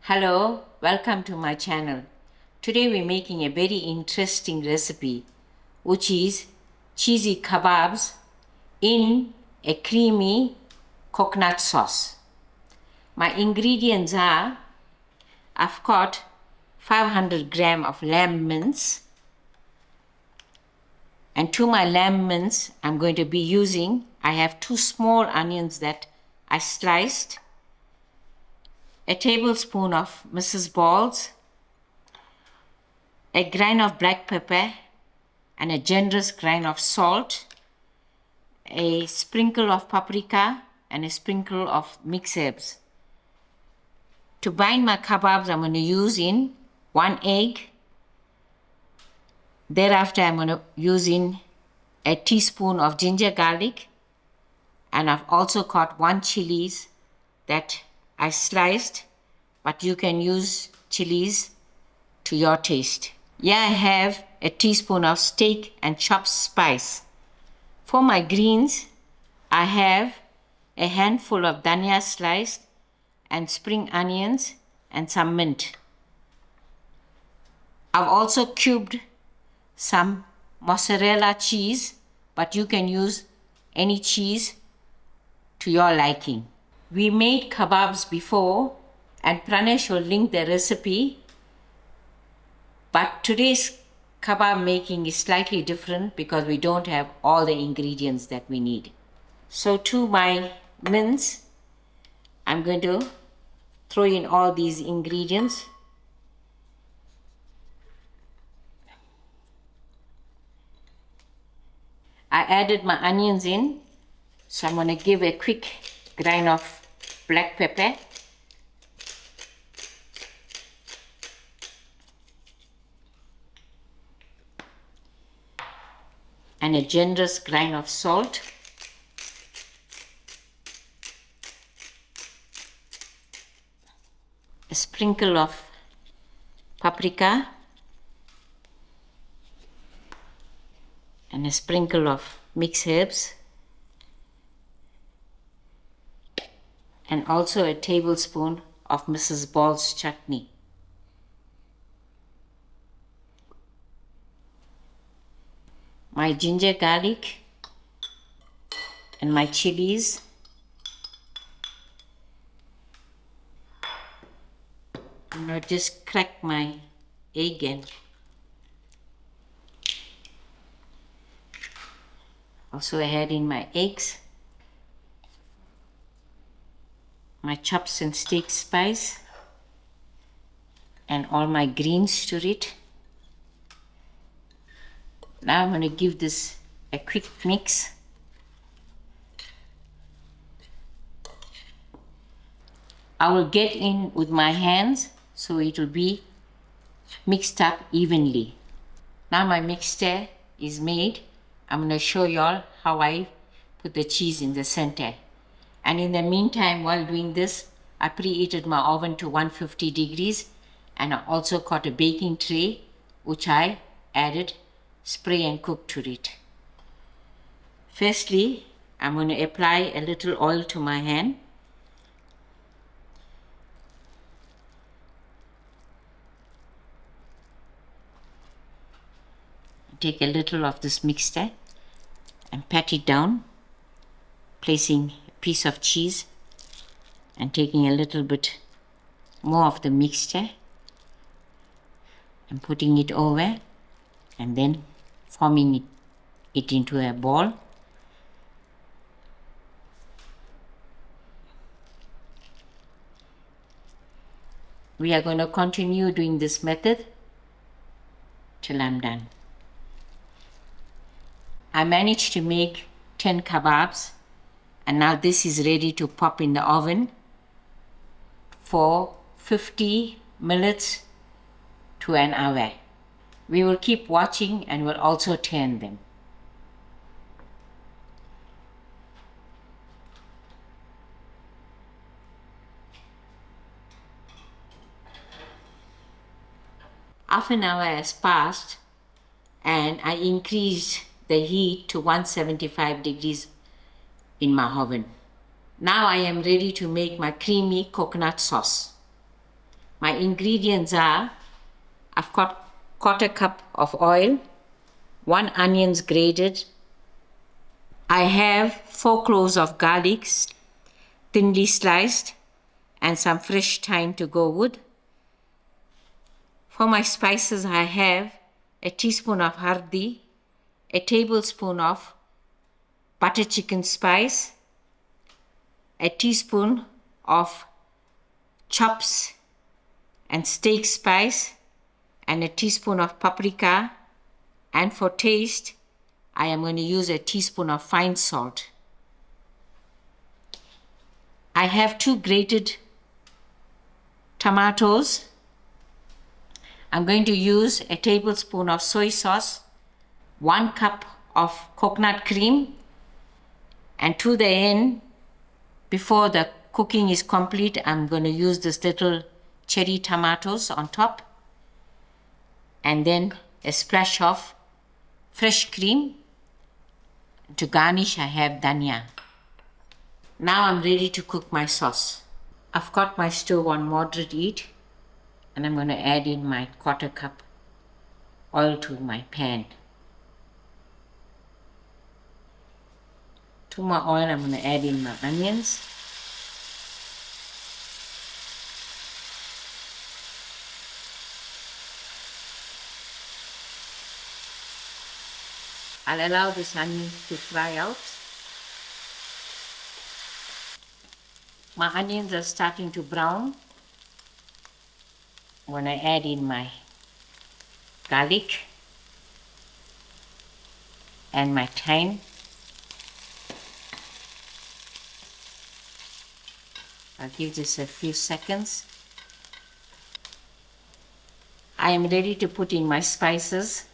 Hello, welcome to my channel. Today we're making a very interesting recipe which is cheesy kebabs in a creamy coconut sauce. My ingredients are, I've got 500 gram of lamb mince, and to my lamb mince I'm going to be using, I have 2 small onions that I sliced, a tablespoon of Mrs. Balls, a grain of black pepper, and a generous grain of salt, a sprinkle of paprika, and a sprinkle of mixed herbs. To bind my kebabs, I'm going to use in 1 egg. Thereafter, I'm going to use in a teaspoon of ginger garlic, and I've also got 1 chilies that I sliced, but you can use chilies to your taste. Here I have a teaspoon of steak and chopped spice. For my greens, I have a handful of dhania sliced and spring onions and some mint. I've also cubed some mozzarella cheese, but you can use any cheese to your liking. We made kebabs before and Pranesh will link the recipe, but today's kebab making is slightly different because we don't have all the ingredients that we need. So to my mince, I'm going to throw in all these ingredients. I added my onions in, so I'm going to give a quick grind of black pepper. And a generous grain of salt. A sprinkle of paprika. And a sprinkle of mixed herbs. And also a tablespoon of Mrs. Ball's chutney. My ginger garlic and my chilies. I'm going to just crack my egg and also add in my eggs, my chops and steak spice, and all my greens to it. Now I'm going to give this a quick mix. I will get in with my hands so it will be mixed up evenly. Now my mixture is made. I'm going to show you all how I put the cheese in the center. And in the meantime, while doing this, I preheated my oven to 150 degrees, and I also got a baking tray which I added spray and cook to it. Firstly, I'm going to apply a little oil to my hand. Take a little of this mixture and pat it down, placing a piece of cheese and taking a little bit more of the mixture and putting it over, and then forming it into a ball. We are going to continue doing this method till I'm done. I managed to make 10 kebabs, and now this is ready to pop in the oven for 50 minutes to an hour. We will keep watching and will also turn them. Half an hour has passed and I increased the heat to 175 degrees in my oven. Now I am ready to make my creamy coconut sauce. My ingredients are, I've got quarter cup of oil, 1 onions grated. I have 4 cloves of garlic thinly sliced and some fresh thyme to go with. For my spices, I have a teaspoon of hurdee, a tablespoon of butter chicken spice, a teaspoon of chops and steak spice, and a teaspoon of paprika, and for taste, I am going to use a teaspoon of fine salt. I have 2 grated tomatoes. I'm going to use a tablespoon of soy sauce, 1 cup of coconut cream, and to the end, before the cooking is complete, I'm going to use this little cherry tomatoes on top, and then a splash of fresh cream. To garnish, I have dhania. Now I'm ready to cook my sauce. I've got my stove on moderate heat, and I'm going to add in my quarter cup oil to my pan. To my oil, I'm going to add in my onions. I'll allow this onion to fry out. My onions are starting to brown. When I add in my garlic and my thyme, I'll give this a few seconds. I am ready to put in my spices.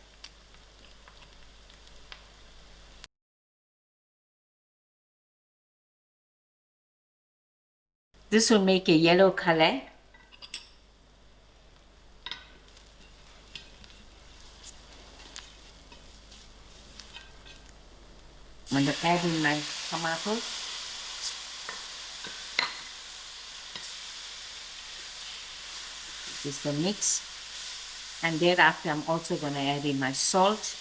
This will make a yellow color. I'm going to add in my tomatoes. This is the mix. And thereafter, I'm also going to add in my salt.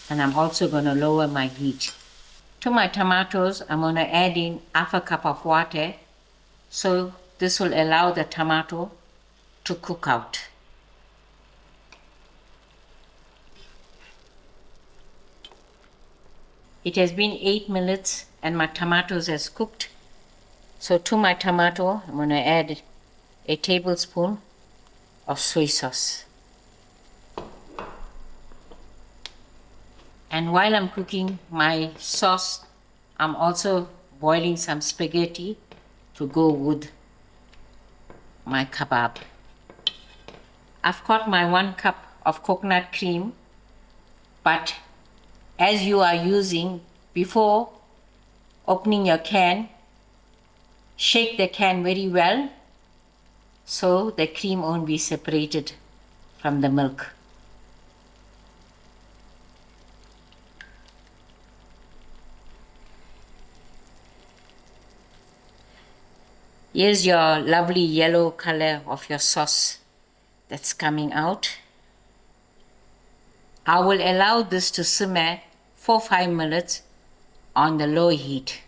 And I'm also going to lower my heat. To my tomatoes, I'm going to add in half a cup of water. So this will allow the tomato to cook out. It has been 8 minutes and my tomatoes has cooked. So to my tomato, I'm going to add a tablespoon of soy sauce. And while I'm cooking my sauce, I'm also boiling some spaghetti to go with my kebab. I've got my 1 cup of coconut cream, but as you are using, before opening your can, shake the can very well so the cream won't be separated from the milk. Here's your lovely yellow color of your sauce that's coming out. I will allow this to simmer for 5 minutes on the low heat.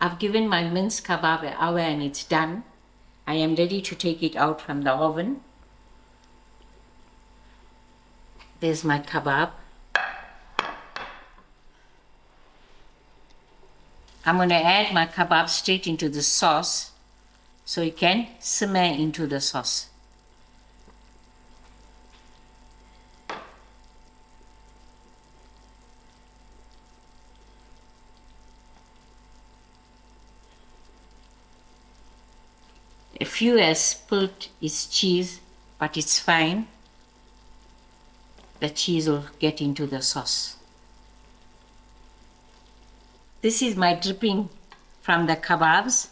I've given my mince kebab an hour and it's done. I am ready to take it out from the oven. There's my kebab. I'm going to add my kebab straight into the sauce so it can simmer into the sauce. A few has spilled its cheese, but it's fine. The cheese will get into the sauce. This is my dripping from the kebabs,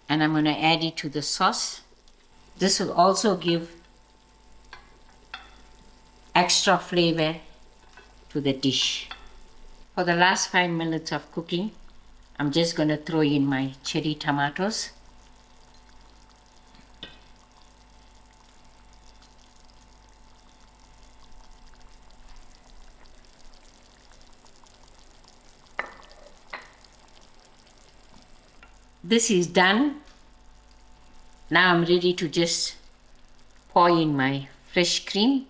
and I'm going to add it to the sauce. This will also give extra flavor to the dish. For the last 5 minutes of cooking, I'm just going to throw in my cherry tomatoes. This is done. Now I'm ready to just pour in my fresh cream.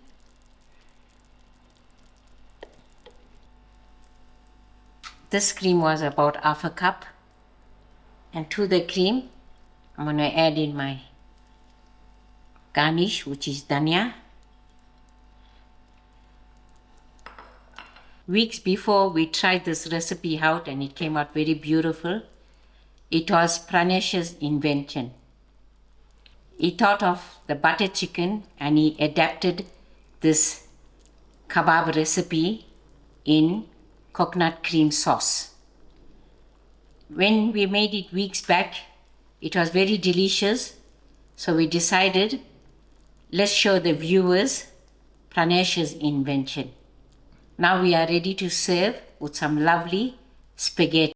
This cream was about half a cup. And to the cream, I'm going to add in my garnish, which is Dhania. Weeks before we tried this recipe out and it came out very beautiful. It was Pranesh's invention. He thought of the butter chicken and he adapted this kebab recipe in coconut cream sauce. When we made it weeks back, it was very delicious. So we decided, let's show the viewers Pranesh's invention. Now we are ready to serve with some lovely spaghetti.